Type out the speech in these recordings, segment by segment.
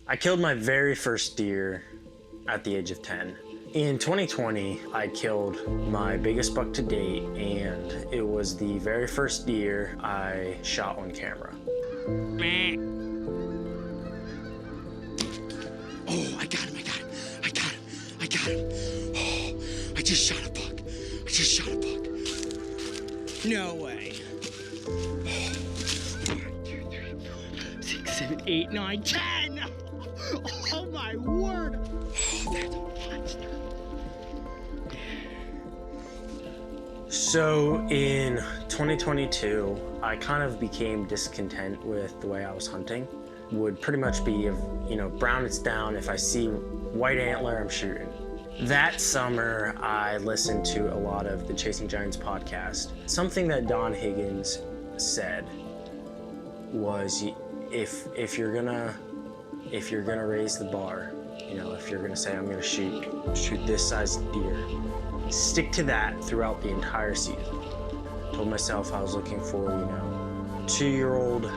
I killed my very first deer at the age of 10. In 2020, I killed my biggest buck to date, and it was the very first deer I shot on camera. Oh, I got him, I got him, I got him, I got him. Oh, I just shot a buck. I just shot a buck. No way. 6, 7, 8, 9, 10! Oh my word! Oh, that's a monster. So in 2022, I kind of became discontent with the way I was hunting. Would pretty much be, brown it's down. If I see white antler, I'm shooting. That summer, I listened to a lot of the Chasing Giants podcast. Something that Don Higgins said was, if you're gonna raise the bar, if you're gonna say I'm gonna shoot this size deer, stick to that throughout the entire season. Told myself I was looking for, 2-year-old,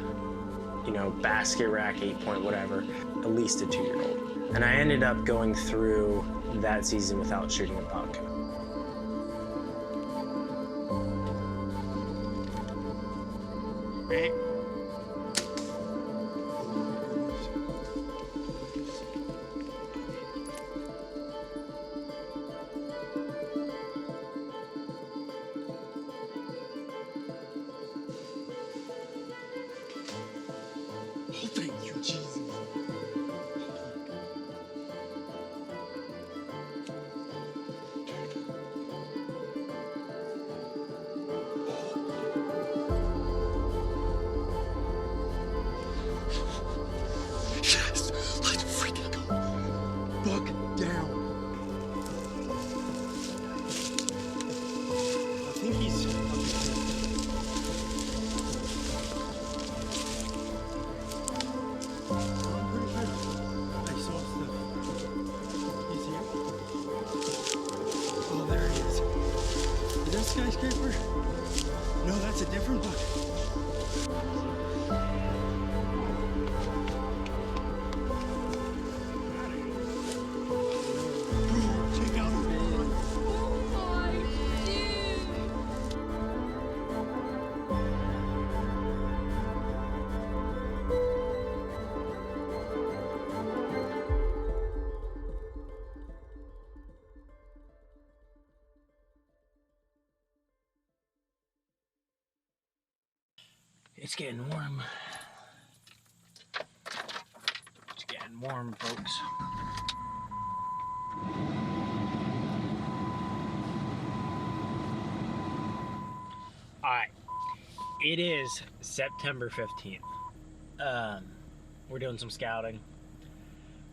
basket rack, 8-point, whatever, at least a 2-year-old. And I ended up going through that season without shooting a buck. Oh, thank you, Jesus. Yes, let's freaking go. Buck down. I think he's. I saw stuff. He's here. Oh, there he is. Is that Skyscraper? No, that's a different buck. Check out his run. It's getting warm. It's getting warm, folks. Alright. It is September 15th. We're doing some scouting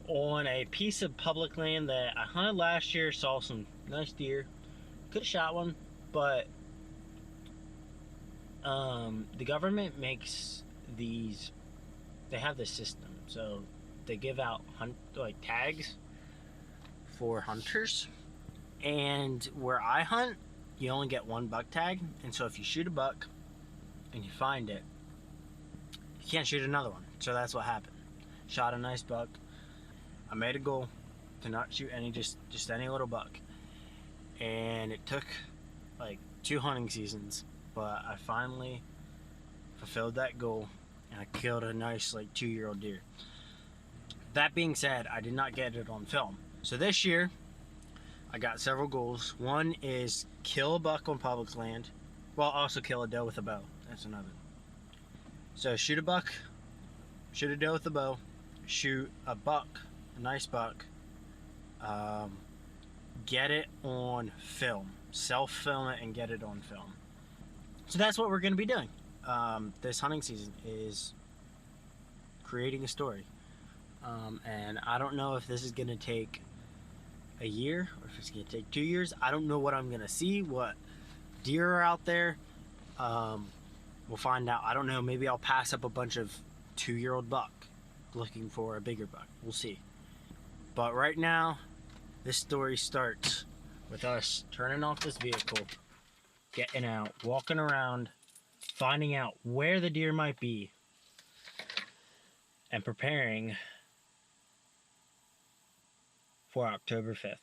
on a piece of public land that I hunted last year, saw some nice deer. Could have shot one, but the government makes these, they have this system, so they give out tags for hunters, and where I hunt, you only get one buck tag, and so if you shoot a buck and you find it, you can't shoot another one. So that's what happened. Shot a nice buck. I made a goal to not shoot just any little buck, and it took like 2 hunting seasons, but I finally fulfilled that goal and I killed a nice 2-year-old deer. That being said, I did not get it on film. So this year I got several goals. One is kill a buck on public land, well, also kill a doe with a bow. That's another. So shoot a buck, shoot a doe with a bow, shoot a buck, a nice buck, get it on film, self-film it and get it on film. So that's what we're going to be doing. This hunting season is creating a story. And I don't know if this is going to take a year or if it's going to take 2 years. I don't know what I'm going to see, what deer are out there. We'll find out. I don't know. Maybe I'll pass up a bunch of 2-year-old buck looking for a bigger buck. We'll see. But right now, this story starts with us turning off this vehicle, getting out, walking around, finding out where the deer might be, and preparing for October 5th,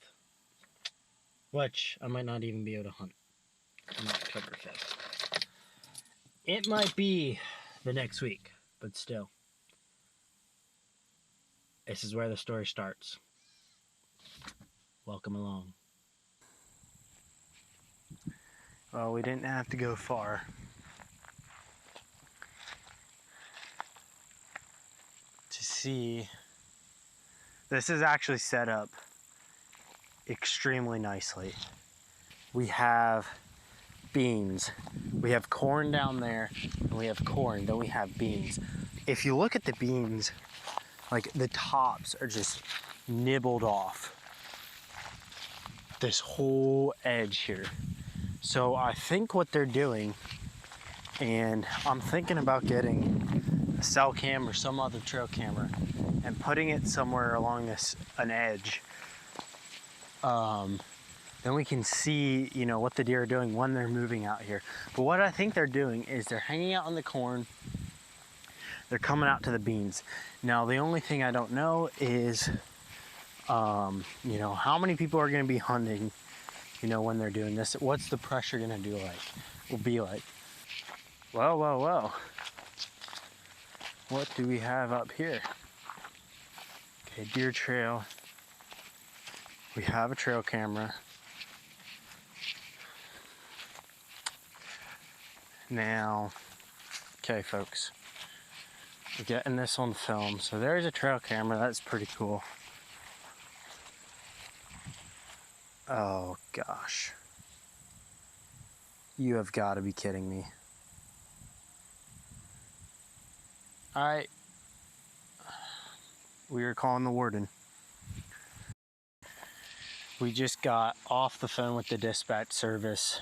which I might not even be able to hunt on October 5th. It might be the next week, but still. This is where the story starts. Welcome along. Well, we didn't have to go far to see. This is actually set up extremely nicely. We have beans. We have corn down there, and we have corn, then we have beans. If you look at the beans, like the tops are just nibbled off this whole edge here. So I think what they're doing, and I'm thinking about getting a cell cam or some other trail camera and putting it somewhere along an edge. Then we can see, you know, what the deer are doing when they're moving out here. But what I think they're doing is they're hanging out on the corn. They're coming out to the beans. Now, the only thing I don't know is, you know, how many people are going to be hunting, you know, when they're doing this. What's the pressure going to be like? Well, well, well. What do we have up here? Okay, deer trail. We have a trail camera. Now, okay, folks, we're getting this on film. So there's a trail camera. That's pretty cool. Oh, gosh. You have got to be kidding me. All right. We are calling the warden. We just got off the phone with the dispatch service.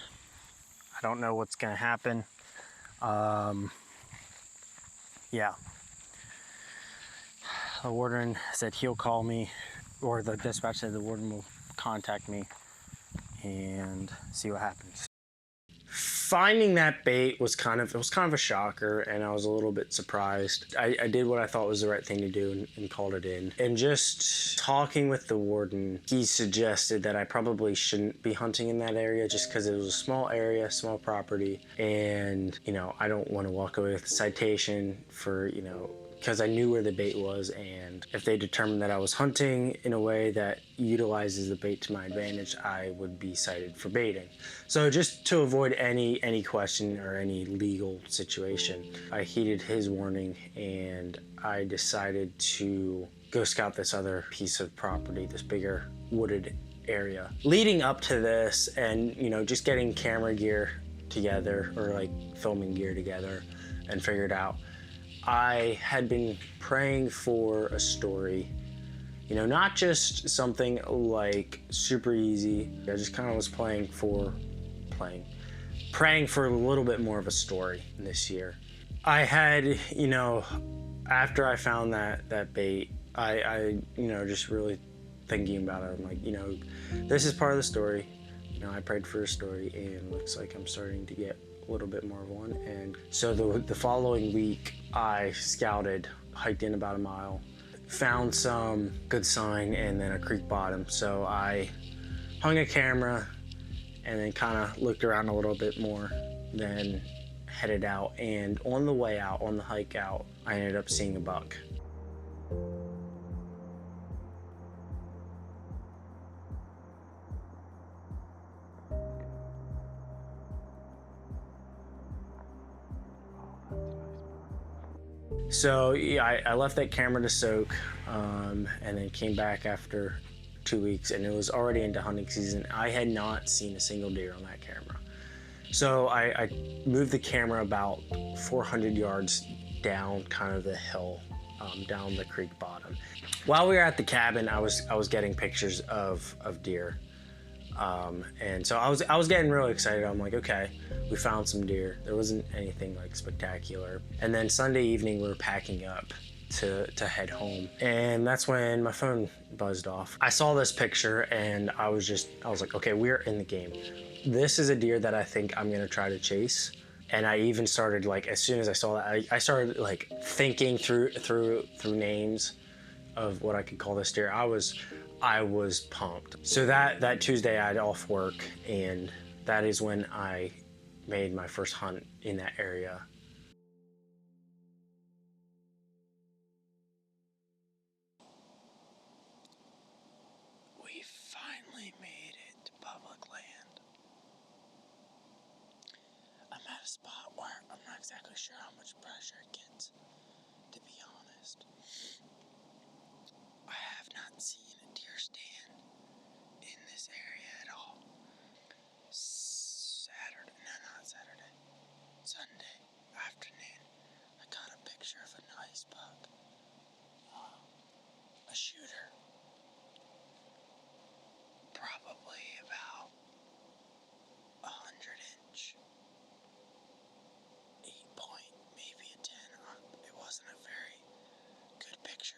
I don't know what's going to happen. Yeah. The warden said he'll call me, or the dispatch said the warden will contact me and see what happens. Finding that bait was kind of a shocker, and I was a little bit surprised. I did what I thought was the right thing to do and called it in. And just talking with the warden, he suggested that I probably shouldn't be hunting in that area just because it was a small area, small property, and, you know, I don't want to walk away with a citation for, you know, because I knew where the bait was, and if they determined that I was hunting in a way that utilizes the bait to my advantage, I would be cited for baiting. So just to avoid any question or any legal situation, I heeded his warning and I decided to go scout this other piece of property, this bigger wooded area. Leading up to this and, you know, just getting camera gear together or like filming gear together and figured out, I had been praying for a story, you know, not just something like super easy. I just kind of was praying for a little bit more of a story this year. I had, you know, after I found that bait, I you know, just really thinking about it. I'm like, you know, this is part of the story. You know, I prayed for a story, and it looks like I'm starting to get a little bit more of one. And so the following week, I scouted, hiked in about a mile, found some good sign, and then a creek bottom. So I hung a camera and then kind of looked around a little bit more, then headed out. And on the way out, on the hike out, I ended up seeing a buck. So yeah, I left that camera to soak, and then came back after 2 weeks, and it was already into hunting season. I had not seen a single deer on that camera. So I moved the camera about 400 yards down kind of the hill, down the creek bottom. While we were at the cabin, I was getting pictures of deer. And so I was getting really excited. I'm like, okay, we found some deer. There wasn't anything like spectacular. And then Sunday evening, we were packing up to head home. And that's when my phone buzzed off. I saw this picture and I was like, okay, we're in the game. This is a deer that I think I'm gonna try to chase. And I even started, like, as soon as I saw that, I started like thinking through names of what I could call this deer. I was pumped. So that Tuesday I had off work, and that is when I made my first hunt in that area. We finally made it to public land. I'm at a spot where I'm not exactly sure how much pressure it gets, to be honest. I have not seen a deer stand in this area at all. Sunday afternoon, I got a picture of a nice buck. A shooter. Probably about 100-inch. 8 point, maybe a 10. It wasn't a very good picture.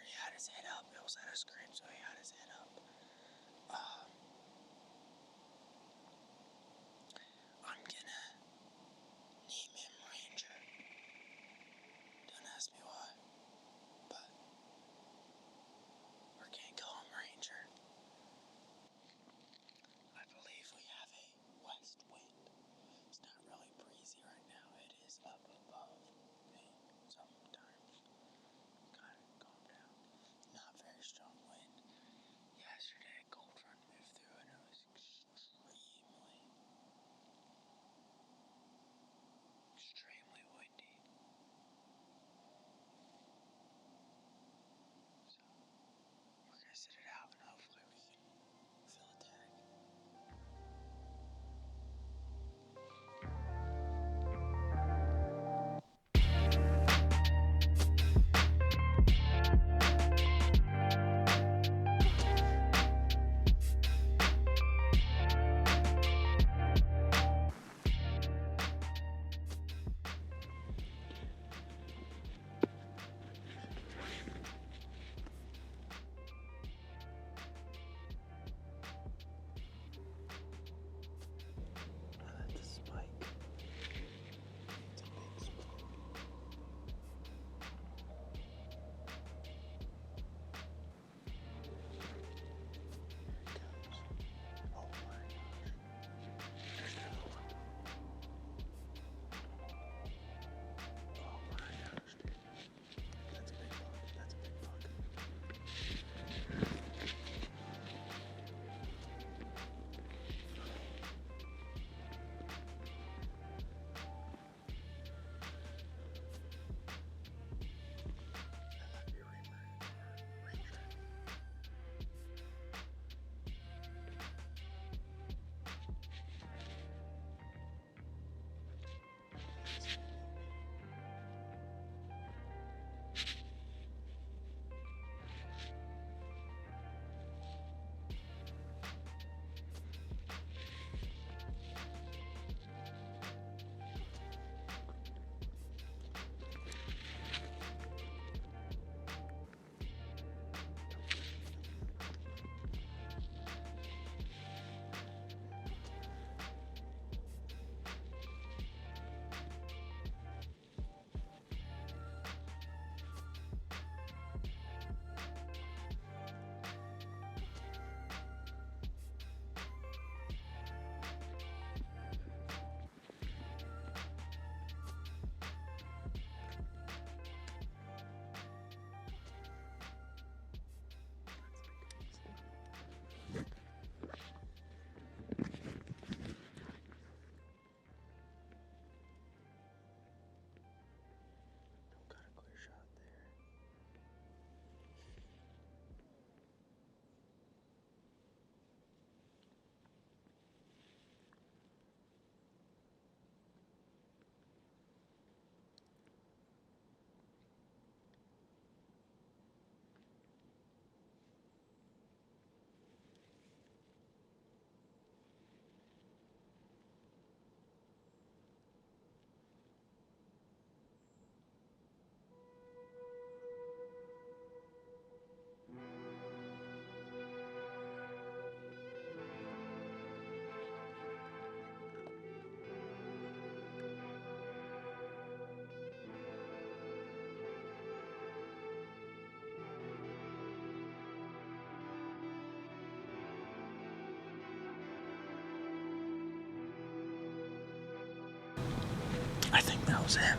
I think that was him.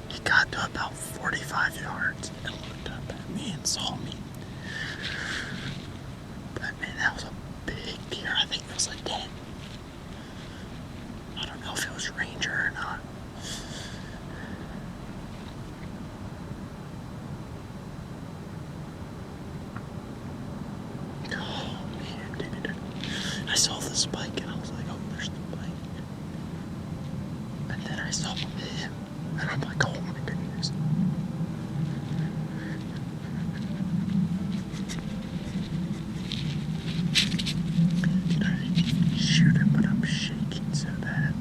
He got to about 45 yards and looked up at me and saw me. But man, that was a big deer. I think it was like 10. I don't know if it was Ranger or not. Oh man, dude. I saw the spike and I was like, oh, there's the spike. And then I saw him and I'm like, oh my goodness. I didn't shoot him, but I'm shaking so bad.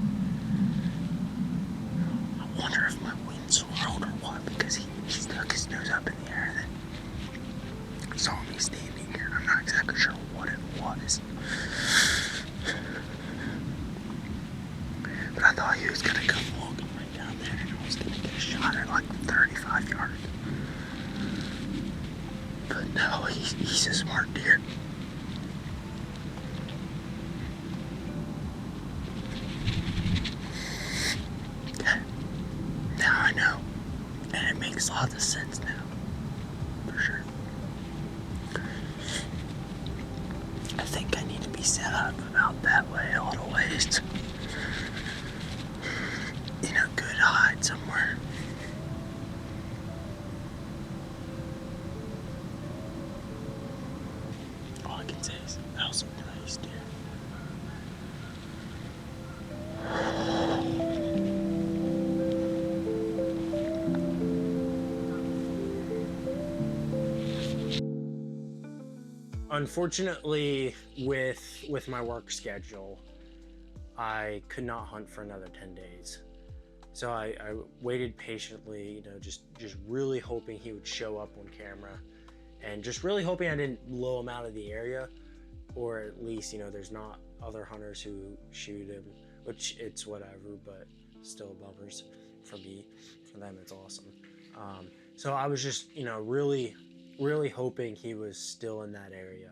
I wonder if my wind swirled or what, because he stuck his nose up in the air and then saw me standing here. I'm not exactly sure what it was. But I thought he was gonna come walking right down there and I was gonna get a shot at like 35 yards. But no, he's a smart deer. Okay. Now I know. And it makes lots of sense now. For sure. I think I need to be set up about that way a little ways. In a good hide somewhere. All I can say is that was a nice deer. Unfortunately, with my work schedule, I could not hunt for another 10 days. So I waited patiently, just really hoping he would show up on camera, and just really hoping I didn't blow him out of the area, or at least, there's not other hunters who shoot him, which it's whatever, but still bummers for me. For them, it's awesome. So I was just, really hoping he was still in that area.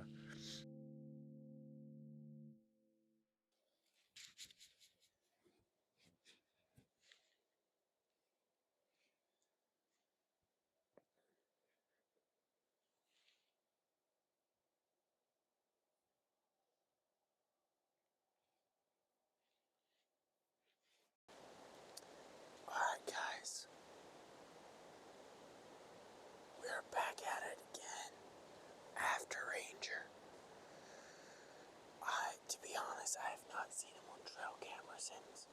Alright guys, we're back at it again after Ranger. To be honest, I have not seen him on trail camera since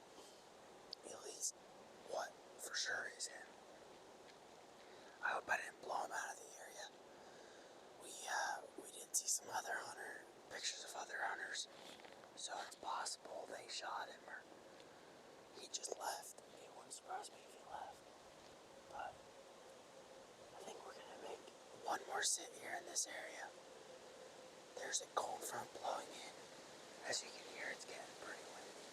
at least what for sure is him. I hope I didn't blow him out of the area. We did see some other pictures of other hunters, so it's possible they shot him or he just left. It wouldn't surprise me if he left. But I think we're gonna make one more sit here in this area. There's a cold front blowing in. As you can hear, it's getting pretty windy.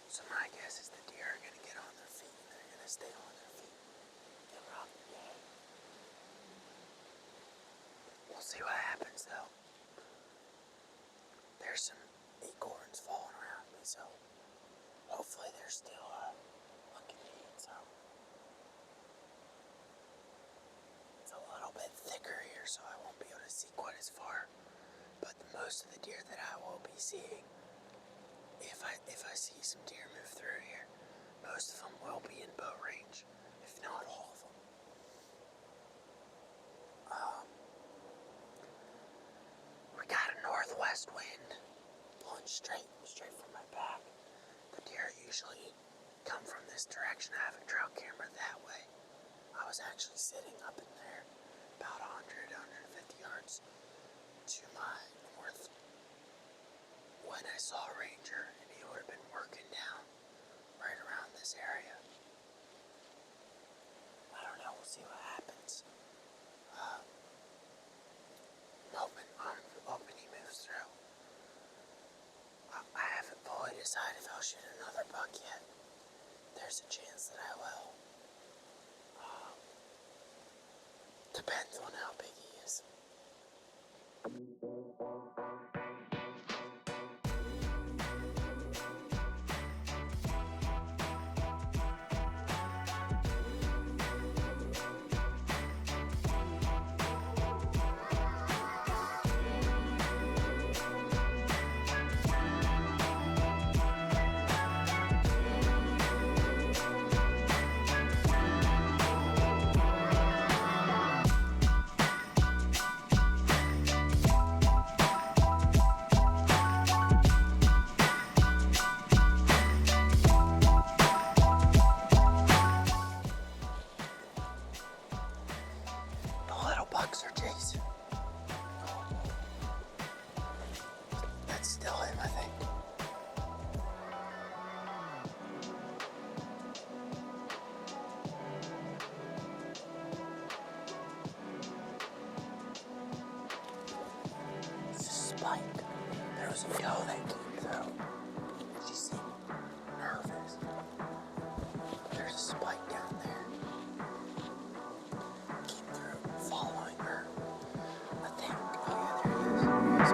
So my guess is the deer are gonna get on their feet and they're gonna stay on their feet throughout the day. We'll see what happens though. There's some acorns falling around me, so hopefully they're still looking to eat some. It's a little bit thicker here, so I won't be able to see quite as far. But most of the deer that I will be seeing, if I see some deer move through here, most of them will be in bow range, if not all of them. We got a northwest wind blowing straight from my back. The deer usually come from this direction. I have a trail camera that way. I was actually sitting up in there about 100, 150 yards to my north when I saw a Ranger, and he would have been working down right around this area. I don't know, we'll see what happens. I'm hoping he moves through. I haven't fully decided if I'll shoot another buck yet. There's a chance that I will. Depends on how big he is. The little bugs are chasing. That's still him, I think. It's a spike. There was a doe that came through. She seemed nervous. There's a spike down there. Came through, following her. I think. Oh yeah, there he is.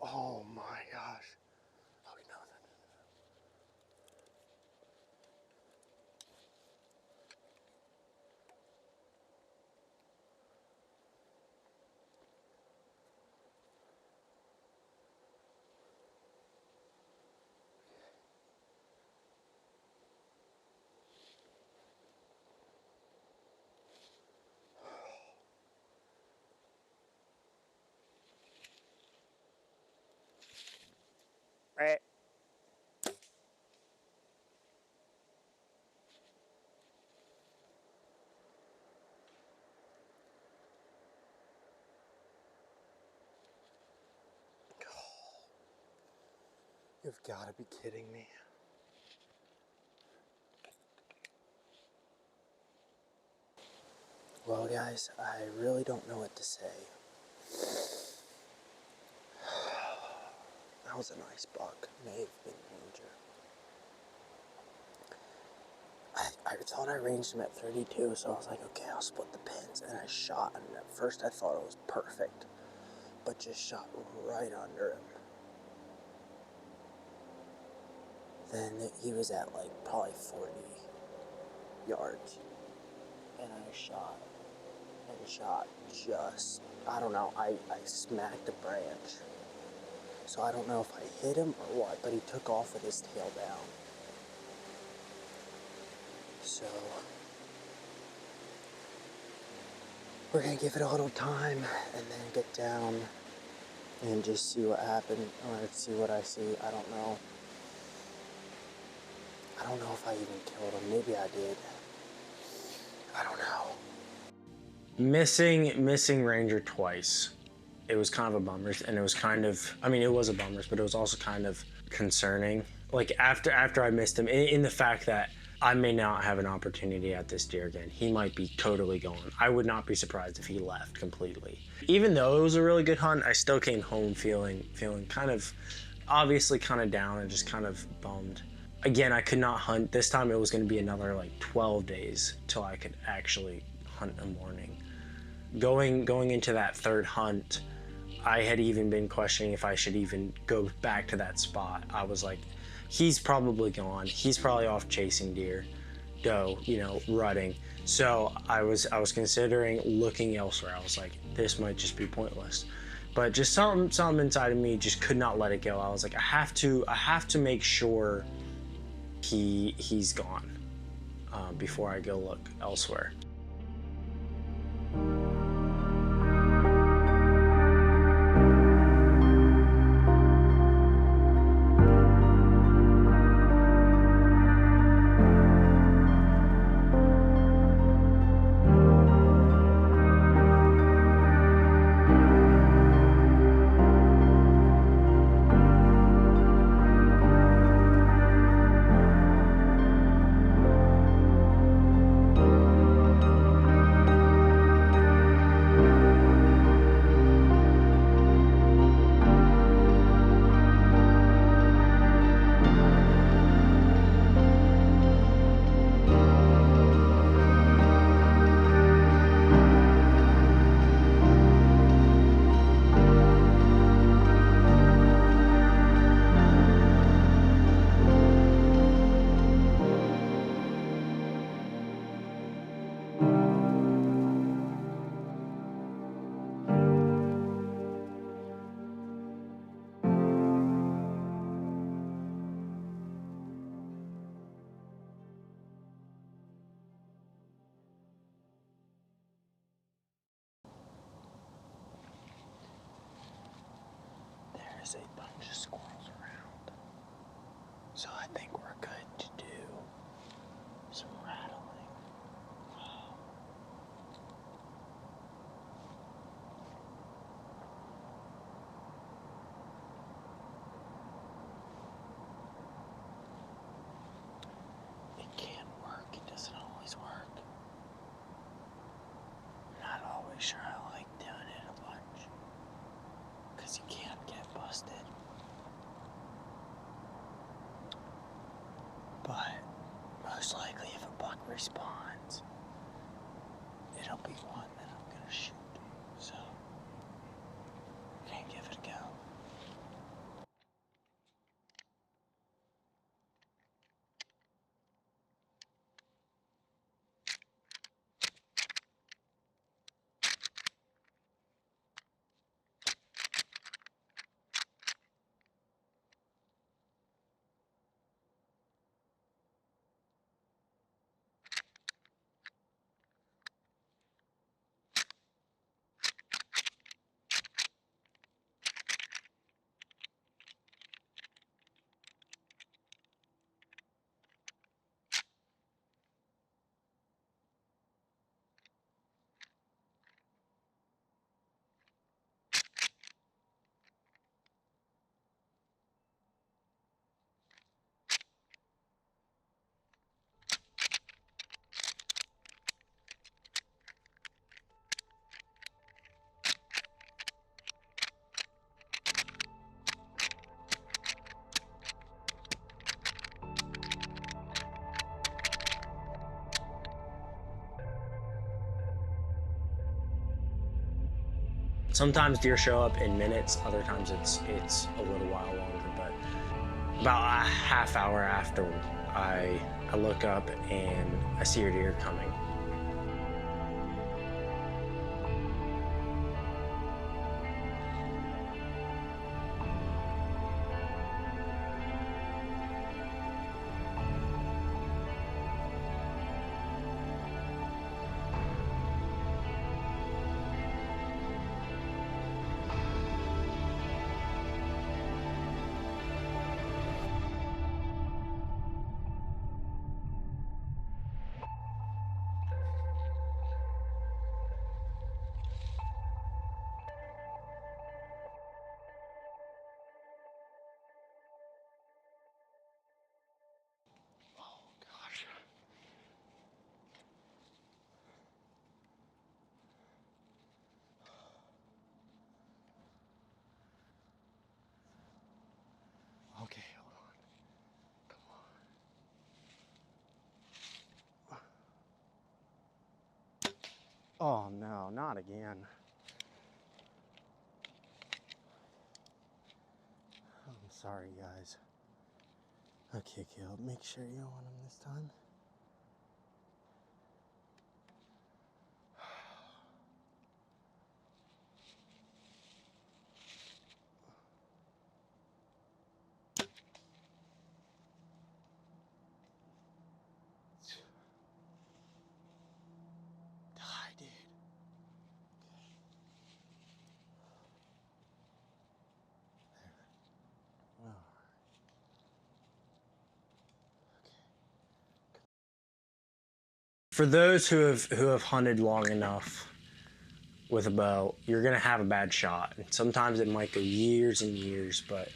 Oh my gosh. Oh no, no, no. Right. You've got to be kidding me. Well, guys, I really don't know what to say. That was a nice buck. May have been ranger. I thought I ranged him at 32, so I was like, okay, I'll split the pins. And I shot, and at first I thought it was perfect, but just shot right under him. Then he was at like probably 40 yards, and I shot just, I don't know, I smacked a branch. So I don't know if I hit him or what, but he took off with his tail down. So we're gonna give it a little time and then get down and just see what happened, or see what I see. I don't know. I don't know if I even killed him. Maybe I did. I don't know. Missing Ranger twice. It was kind of a bummer, and it was kind of, I mean, it was a bummer, but it was also kind of concerning. Like after I missed him, in the fact that I may not have an opportunity at this deer again. He might be totally gone. I would not be surprised if he left completely. Even though it was a really good hunt, I still came home feeling kind of, obviously kind of down and just kind of bummed. Again, I could not hunt. This time it was going to be another like 12 days till I could actually hunt in the morning. Going into that third hunt, I had even been questioning if I should even go back to that spot. I was like, he's probably gone. He's probably off chasing deer, rutting. So I was considering looking elsewhere. I was like, this might just be pointless. But just something inside of me just could not let it go. I was like, I have to make sure he's gone before I go look elsewhere. There's a bunch of squirrels around, so I think we're good to do some rattling. It can work. It doesn't always work. I'm not always sure I like doing it a bunch, because you can't get busted. But most likely if a buck responds, it'll be one that I'm gonna shoot. So, can't give it a go. Sometimes deer show up in minutes, other times it's a little while longer, but about a half hour after I look up and I see a deer coming. Oh no, not again. I'm sorry, guys. Okay, Caleb, make sure you don't want him this time. Die, dude. Oh. For those who have hunted long enough with a bow, you're gonna have a bad shot. And sometimes it might go years and years, but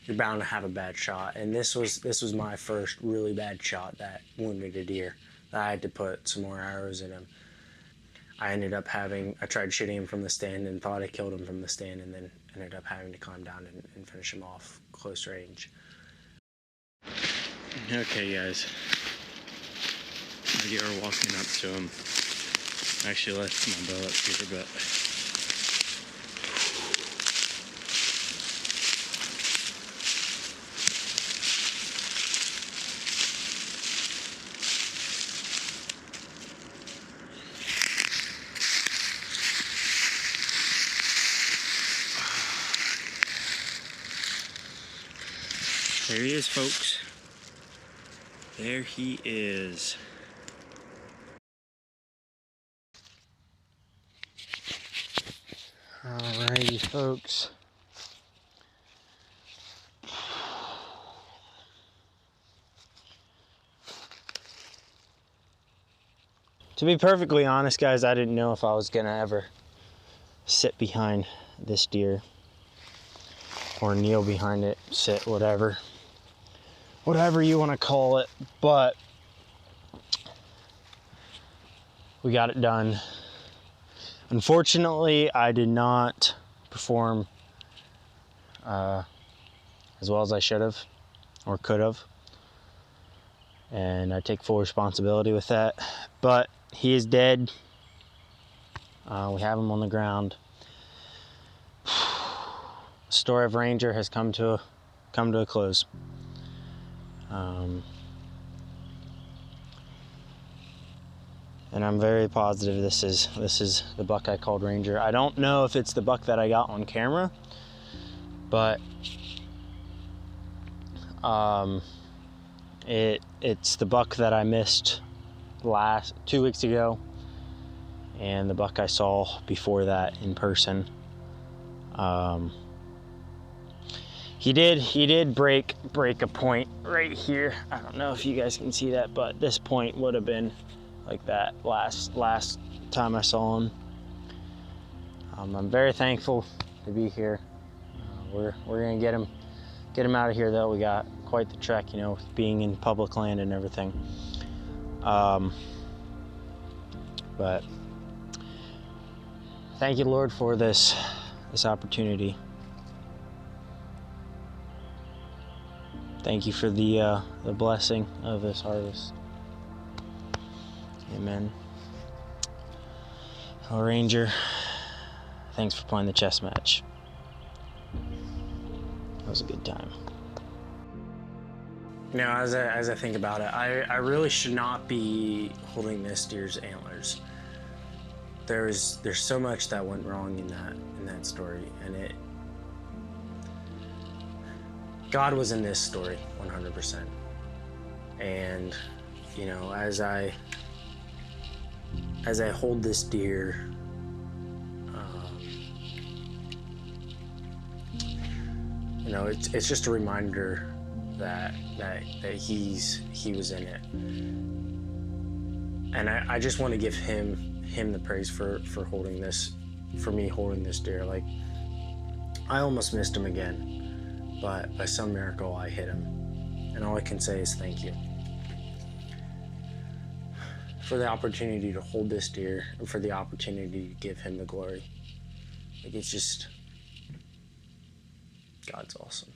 you're bound to have a bad shot. And this was my first really bad shot that wounded a deer. I had to put some more arrows in him. I tried shooting him from the stand and thought I killed him from the stand, and then ended up having to climb down and finish him off close range. Okay, guys. We are walking up to him. I actually left my bow up here, but there he is, folks. There he is. Alrighty, folks. To be perfectly honest, guys, I didn't know if I was gonna ever sit behind this deer or kneel behind it, sit, whatever you want to call it, but we got it done. Unfortunately, I did not perform as well as I should have or could have, and I take full responsibility with that, but he is dead. We have him on the ground. The story of Ranger has come to a close. And I'm very positive this is the buck I called Ranger. I don't know if it's the buck that I got on camera, but it's the buck that I missed 2 weeks ago, and the buck I saw before that in person. He did break a point right here. I don't know if you guys can see that, but this point would have been like that last time I saw him. I'm very thankful to be here. We're gonna get him out of here though. We got quite the trek, you know, being in public land and everything. But thank you, Lord, for this opportunity. Thank you for the blessing of this harvest. Amen. Oh, Ranger, thanks for playing the chess match. That was a good time. You know, as I think about it, I really should not be holding this deer's antlers. There's so much that went wrong in that story, and God was in this story 100%. And you know, as I hold this deer, you know, it's just a reminder that he was in it, and I just want to give him the praise for holding this, for me holding this deer. Like, I almost missed him again, but by some miracle I hit him, and all I can say is thank you for the opportunity to hold this deer and for the opportunity to give him the glory. Like, it's just, God's awesome.